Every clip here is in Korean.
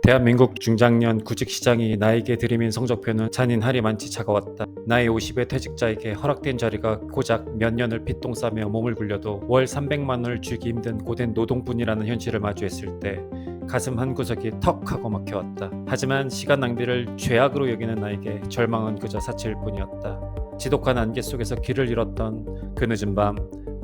대한민국 중장년 구직시장이 나에게 들이민 성적표는 잔인하리 많지 차가웠다. 나이 50의 퇴직자에게 허락된 자리가 고작 몇 년을 핏똥 싸며 몸을 굴려도 월 300만 원을 주기 힘든 고된 노동뿐이라는 현실을 마주했을 때 가슴 한구석이 턱 하고 막혀왔다. 하지만 시간 낭비를 죄악으로 여기는 나에게 절망은 그저 사치일 뿐이었다. 지독한 안개 속에서 길을 잃었던 그 늦은 밤,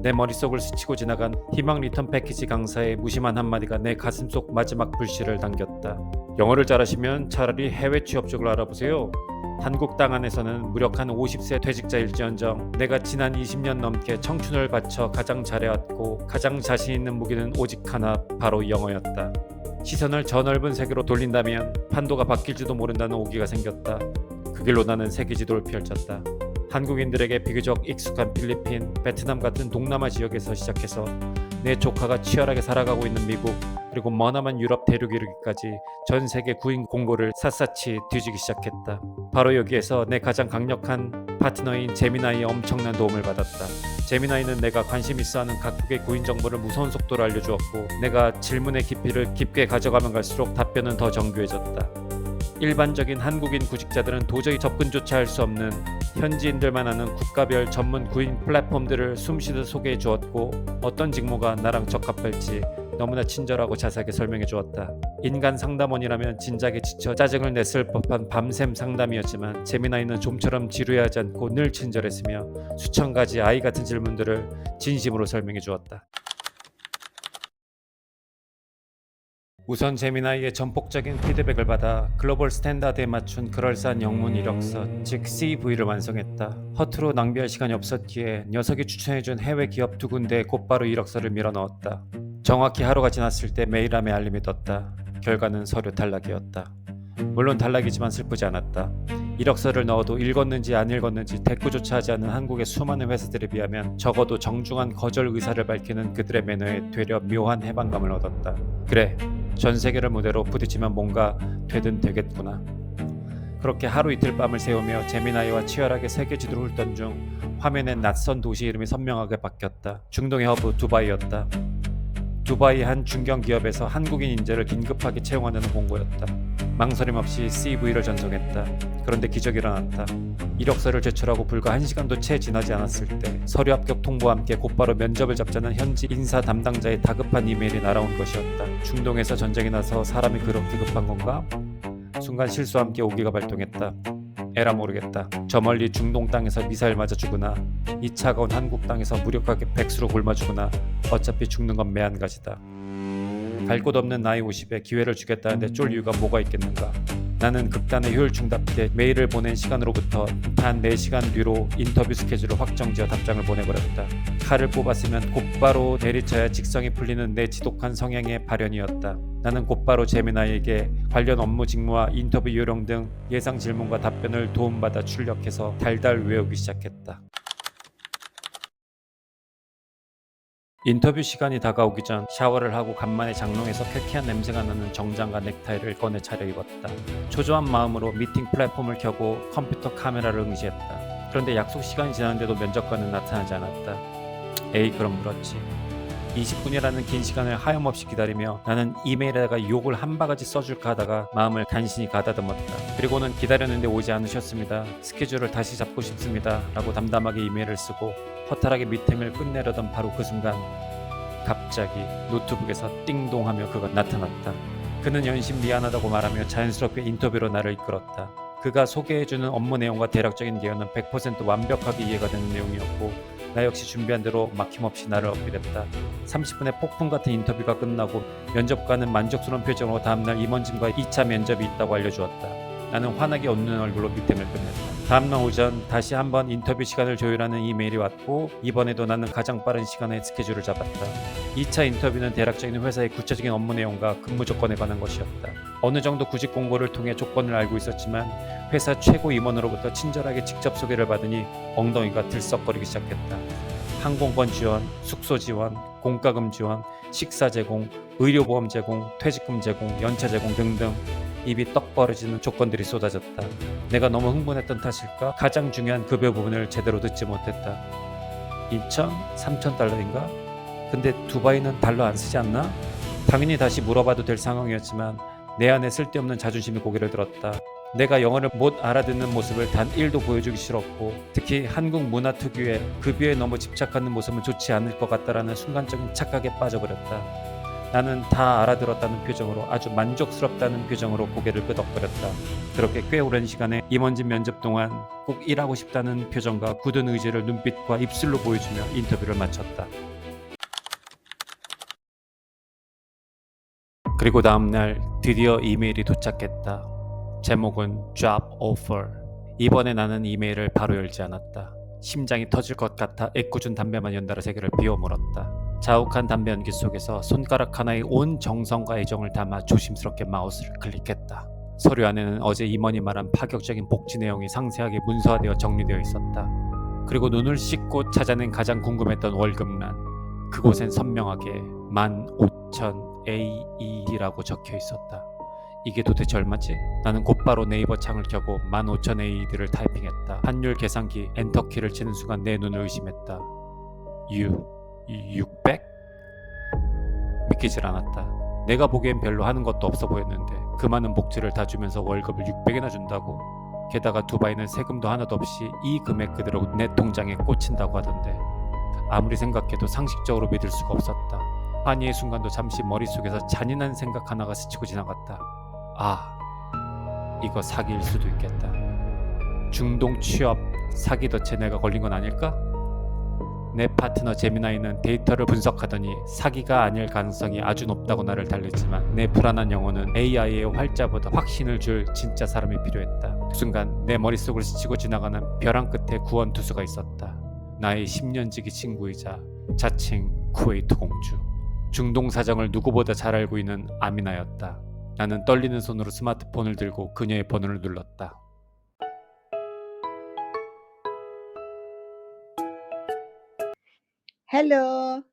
내 머릿속을 스치고 지나간 희망 리턴 패키지 강사의 무심한 한마디가 내 가슴속 마지막 불씨를 당겼다. 영어를 잘하시면 차라리 해외 취업 쪽을 알아보세요. 한국 땅 안에서는 무력한 50세 퇴직자일지언정 내가 지난 20년 넘게 청춘을 바쳐 가장 잘해왔고 가장 자신 있는 무기는 오직 하나, 바로 영어였다. 시선을 저 넓은 세계로 돌린다면 판도가 바뀔지도 모른다는 오기가 생겼다. 그 길로 나는 세계 지도를 펼쳤다. 한국인들에게 비교적 익숙한 필리핀, 베트남 같은 동남아 지역에서 시작해서 내 조카가 치열하게 살아가고 있는 미국, 그리고 머나먼 유럽 대륙 이르기까지 전 세계 구인 공고를 샅샅이 뒤지기 시작했다. 바로 여기에서 내 가장 강력한 파트너인 제미나이의 엄청난 도움을 받았다. 제미나이는 내가 관심 있어하는 각국의 구인 정보를 무서운 속도로 알려주었고, 내가 질문의 깊이를 깊게 가져가면 갈수록 답변은 더 정교해졌다. 일반적인 한국인 구직자들은 도저히 접근조차 할 수 없는 현지인들만 아는 국가별 전문 구인 플랫폼들을 숨쉬듯 소개해 주었고, 어떤 직무가 나랑 적합할지 너무나 친절하고 자세하게 설명해 주었다. 인간 상담원이라면 진작에 지쳐 짜증을 냈을 법한 밤샘 상담이었지만 제미나이는 좀처럼 지루해하지 않고 늘 친절했으며 수천 가지 아이 같은 질문들을 진심으로 설명해 주었다. 우선 제미나이의 전폭적인 피드백을 받아 글로벌 스탠다드에 맞춘 그럴싸한 영문 이력서, 즉 CV를 완성했다. 허투루 낭비할 시간이 없었기에 녀석이 추천해준 해외 기업 2군데에 곧바로 이력서를 밀어넣었다. 정확히 하루가 지났을 때 메일함에 알림이 떴다. 결과는 서류 탈락이었다. 물론 탈락이지만 슬프지 않았다. 이력서를 넣어도 읽었는지 안 읽었는지 대꾸조차 하지 않는 한국의 수많은 회사들에 비하면 적어도 정중한 거절 의사를 밝히는 그들의 매너에 되려 묘한 해방감을 얻었다. 그래, 전 세계를 무대로 부딪히면 뭔가 되든 되겠구나. 그렇게 하루 이틀 밤을 새우며 제미나이와 치열하게 세계 지도를 훑던 중 화면엔 낯선 도시 이름이 선명하게 바뀌었다. 중동의 허브 두바이였다. 두바이 한 중견 기업에서 한국인 인재를 긴급하게 채용하는 공고였다. 망설임 없이 CV를 전송했다. 그런데 기적이 일어났다. 이력서를 제출하고 불과 1시간도 채 지나지 않았을 때 서류 합격 통보와 함께 곧바로 면접을 잡자는 현지 인사 담당자의 다급한 이메일이 날아온 것이었다. 중동에서 전쟁이 나서 사람이 그렇게 급한 건가? 순간 실수와 함께 오기가 발동했다. 에라 모르겠다. 저 멀리 중동 땅에서 미사일 맞아 죽으나 이 차가운 한국 땅에서 무력하게 백수로 굶어 죽으나 어차피 죽는 건 매한가지다. 갈 곳 없는 나이 50에 기회를 주겠다는데 쫄 이유가 뭐가 있겠는가. 나는 극단의 효율충답게 메일을 보낸 시간으로부터 단 4시간 뒤로 인터뷰 스케줄을 확정지어 답장을 보내버렸다. 칼을 뽑았으면 곧바로 내리쳐야 직성이 풀리는 내 지독한 성향의 발현이었다. 나는 곧바로 제미나이에게 관련 업무 직무와 인터뷰 요령 등 예상 질문과 답변을 도움받아 출력해서 달달 외우기 시작했다. 인터뷰 시간이 다가오기 전 샤워를 하고 간만에 장롱에서 쾌쾌한 냄새가 나는 정장과 넥타이를 꺼내 차려입었다. 초조한 마음으로 미팅 플랫폼을 켜고 컴퓨터 카메라를 응시했다. 그런데 약속 시간이 지났는데도 면접관은 나타나지 않았다. 에이, 그럼 그렇지. 20분이라는 긴 시간을 하염없이 기다리며 나는 이메일에다가 욕을 한 바가지 써줄까 하다가 마음을 간신히 가다듬었다. 그리고는 기다렸는데 오지 않으셨습니다. 스케줄을 다시 잡고 싶습니다. 라고 담담하게 이메일을 쓰고 허탈하게 미팅을 끝내려던 바로 그 순간 갑자기 노트북에서 띵동하며 그가 나타났다. 그는 연신 미안하다고 말하며 자연스럽게 인터뷰로 나를 이끌었다. 그가 소개해주는 업무 내용과 대략적인 개요는 100% 완벽하게 이해가 되는 내용이었고 나 역시 준비한 대로 막힘없이 나를 어필했다. 30분의 폭풍 같은 인터뷰가 끝나고 면접관은 만족스러운 표정으로 다음날 임원진과 2차 면접이 있다고 알려주었다. 나는 환하게 웃는 얼굴로 미팅을 끝냈다. 다음날 오전 다시 한번 인터뷰 시간을 조율하는 이메일이 왔고 이번에도 나는 가장 빠른 시간에 스케줄을 잡았다. 2차 인터뷰는 대략적인 회사의 구체적인 업무 내용과 근무 조건에 관한 것이었다. 어느 정도 구직 공고를 통해 조건을 알고 있었지만 회사 최고 임원으로부터 친절하게 직접 소개를 받으니 엉덩이가 들썩거리기 시작했다. 항공권 지원, 숙소 지원, 공과금 지원, 식사 제공, 의료보험 제공, 퇴직금 제공, 연차 제공 등등 입이 떡 벌어지는 조건들이 쏟아졌다. 내가 너무 흥분했던 탓일까? 가장 중요한 급여 부분을 제대로 듣지 못했다. 2천? 3천 달러인가? 근데 두바이는 달러 안 쓰지 않나? 당연히 다시 물어봐도 될 상황이었지만 내 안에 쓸데없는 자존심이 고개를 들었다. 내가 영어를 못 알아듣는 모습을 단 1도 보여주기 싫었고, 특히 한국 문화 특유의 급여에 너무 집착하는 모습은 좋지 않을 것 같다라는 순간적인 착각에 빠져버렸다. 나는 다 알아들었다는 표정으로, 아주 만족스럽다는 표정으로 고개를 끄덕거렸다. 그렇게 꽤 오랜 시간에 임원진 면접 동안 꼭 일하고 싶다는 표정과 굳은 의지를 눈빛과 입술로 보여주며 인터뷰를 마쳤다. 그리고 다음날 드디어 이메일이 도착했다. 제목은 Job Offer. 이번에 나는 이메일을 바로 열지 않았다. 심장이 터질 것 같아 애꿎은 담배만 연달아 3개를 피워 물었다. 자욱한 담배 연기 속에서 손가락 하나에 온 정성과 애정을 담아 조심스럽게 마우스를 클릭했다. 서류 안에는 어제 임원이 말한 파격적인 복지 내용이 상세하게 문서화되어 정리되어 있었다. 그리고 눈을 씻고 찾아낸 가장 궁금했던 월급란. 그곳엔 선명하게 15,000 AED라고 적혀 있었다. 이게 도대체 얼마지? 나는 곧바로 네이버 창을 켜고 15,000 AED를 타이핑했다. 환율 계산기 엔터키를 치는 순간 내 눈을 의심했다. 600? 믿기질 않았다. 내가 보기엔 별로 하는 것도 없어 보였는데 그 많은 복지를 다 주면서 월급을 600이나 준다고? 게다가 두바이는 세금도 하나도 없이 이 금액 그대로 내 통장에 꽂힌다고 하던데 아무리 생각해도 상식적으로 믿을 수가 없었다. 환희의 순간도 잠시 머릿속에서 잔인한 생각 하나가 스치고 지나갔다. 아, 이거 사기일 수도 있겠다. 중동 취업 사기 덫에 내가 걸린 건 아닐까? 내 파트너 제미나이는 데이터를 분석하더니 사기가 아닐 가능성이 아주 높다고 나를 달랬지만 내 불안한 영혼은 AI의 활자보다 확신을 줄 진짜 사람이 필요했다. 그 순간 내 머릿속을 스치고 지나가는 벼랑 끝에 구원투수가 있었다. 나의 10년지기 친구이자 자칭 쿠웨이트 공주. 중동 사정을 누구보다 잘 알고 있는 아미나였다. 나는 떨리는 손으로 스마트폰을 들고 그녀의 번호를 눌렀다. Hello.